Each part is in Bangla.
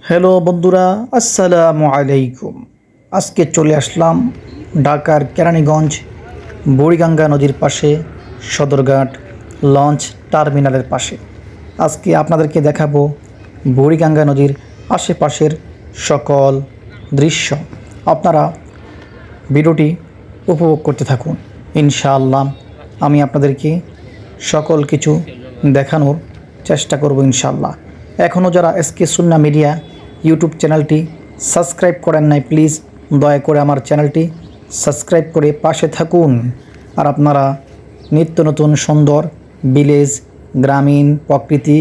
হ্যালো বন্ধুরা, আসসালামু আলাইকুম। আজকে চলে আসলাম ঢাকার কেরানীগঞ্জ বুড়িগঙ্গা নদীর পাশে সদরঘাট লঞ্চ টার্মিনালের পাশে। আজকে আপনাদেরকে দেখাবো বুড়িগঙ্গা নদীর আশেপাশের সকল দৃশ্য। আপনারা ভিডিওটি উপভোগ করতে থাকুন। ইনশাআল্লাহ আমি আপনাদেরকে সকল কিছু দেখানোর চেষ্টা করব ইনশাআল্লাহ। এখনও যারা এসকে সুন্নাহ মিডিয়া ইউটিউব চ্যানেলটি সাবস্ক্রাইব করেন নাই, প্লিজ দয়া করে আমার চ্যানেলটি সাবস্ক্রাইব করে পাশে থাকুন। আর আপনারা নিত্য নতুন সুন্দর ভিলেজ, গ্রামীণ প্রকৃতি,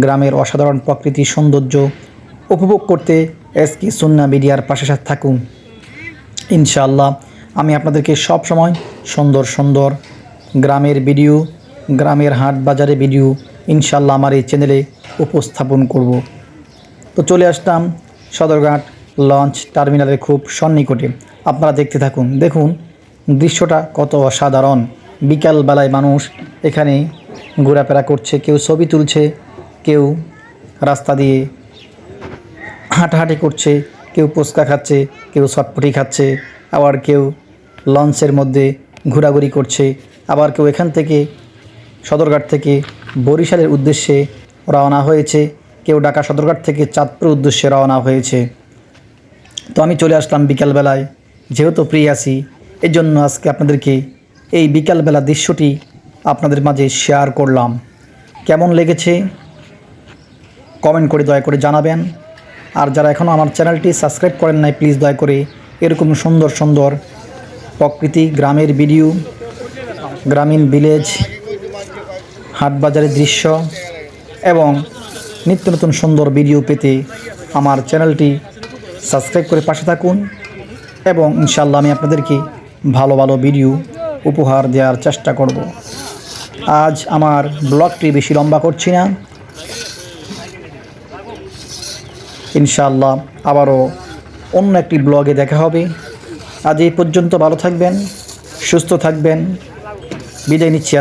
গ্রামের অসাধারণ প্রকৃতি সৌন্দর্য উপভোগ করতে এসকে সুন্নাহ মিডিয়ার পাশে থাকুন। ইনশাআল্লাহ আমি আপনাদেরকে সব সময় সুন্দর সুন্দর গ্রামের ভিডিও, গ্রামের হাট বাজারে ভিডিও ইনশাআল্লাহ আমার এই চ্যানেলে উপস্থাপন করব। তো চলে আসলাম সদরঘাট লঞ্চ টার্মিনালের খুব সন্নিকটে। আপনারা দেখতে থাকুন। দেখুন দৃশ্যটা কত অসাধারণ। বিকালবেলায় মানুষ এখানে ঘোরাফেরা করছে, কেউ ছবি তুলছে, কেউ রাস্তা দিয়ে হাঁটাহাঁটি করছে, কেউ ফুচকা খাচ্ছে, কেউ চটপটি খাচ্ছে, আবার কেউ লঞ্চের মধ্যে ঘোরাঘুরি করছে, আবার কেউ এখান থেকে সদরঘাট থেকে বরিশালের উদ্দেশ্যে রওনা হয়েছে, কেউ ঢাকা সদরঘাট থেকে চাঁদপুর উদ্দেশ্যে রওনা হয়েছে। তো আমি চলে আসলাম বিকালবেলায়, যেহেতু ফ্রি আছি এর জন্য আজকে আপনাদেরকে এই বিকালবেলা দৃশ্যটি আপনাদের মাঝে শেয়ার করলাম। কেমন লেগেছে কমেন্ট করে দয়া করে জানাবেন। আর যারা এখনও আমার চ্যানেলটি সাবস্ক্রাইব করেন নাই, প্লিজ দয়া করে এরকম সুন্দর সুন্দর প্রকৃতি, গ্রামের ভিডিও, গ্রামীণ ভিলেজ, হাট বাজারের দৃশ্য এবং নিত্য নতুন সুন্দর ভিডিও পেতে আমার চ্যানেলটি সাবস্ক্রাইব করে পাশে থাকুন। এবং ইনশাআল্লাহ আমি আপনাদেরকে ভালো ভালো ভিডিও উপহার দেওয়ার চেষ্টা করব। আজ আমার ব্লগটি বেশি লম্বা করছি না। ইনশাআল্লাহ আবারও অন্য একটি ব্লগে দেখা হবে। আজ এই পর্যন্ত। ভালো থাকবেন, সুস্থ থাকবেন। বিদায় নিচ্ছি।